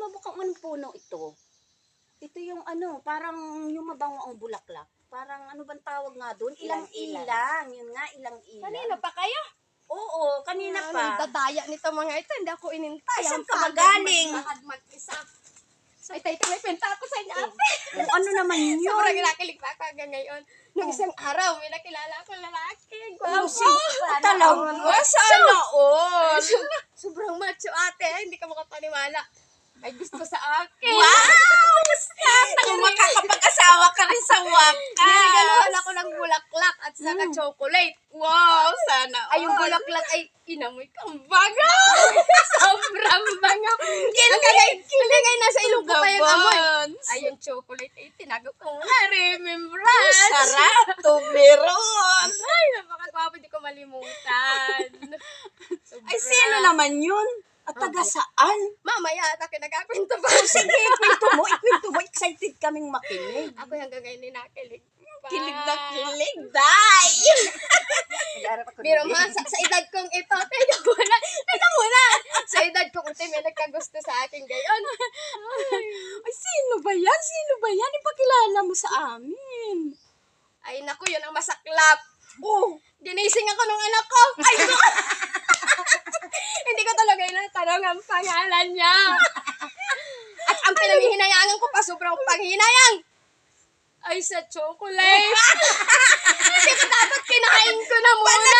mo ba kung anong puno ito? Ito yung ano, parang yung mabango ang bulaklak. Parang ano bang tawag nga doon? Ilang-ilang. Yun nga, ilang-ilang. Kanina pa kayo? Oo, kanina pa. Dadaya nito mga ito, hindi ako inintay. Ay, saan Ang ka ba pagod galing? maglakad mag-isa. Ay, tayo, may pinta ako sa inyo, ate. Kung ano naman yun? Sobrang kinakilig pa ako hanggang ngayon. Nung isang araw, may nakilala akong lalaki. Oh, Gwapo. talaga? Sana all. Sobrang macho, ate. Hindi ka makapaniwala. Ay, gusto sa akin. Wow! Sana kung makakapag-asawa ka rin sa wakas. Niregaluhan ako ng bulaklak at saka chocolate. Wow, sana all. Ay, yung bulaklak ay inamoy kang baga. Sobrang banga. Hanggang nasa ilong ko pa yung amoy. Ay, yung chocolate ay tinago ko na. Remembrance. Sarap to meron. Ay, napakagwapo. Di ko malimutan. Ay, sino naman yun? At taga saan? Mamaya, ata kinagakwento pa. Sige, ikwento mo. Excited kaming makinig. Ako hanggang ngayon ninakilig. Kilig na kilig, day! Pero ma, sa edad kong ito, teka muna. Sa edad kong ito, may nagkagusto sa akin gayon. Ay, sino ba yan? Ipakilala mo sa amin. Ay, naku, yun ang masaklap. Oh, Ginising ako nung anak ko. Ay, hindi ko talaga inatanong ang pangalan niya. At ang pinanghihinayangan ko pa, sobrang panghinayang. Ay, sa chocolate. Hindi ko dapat kinain ko na muna.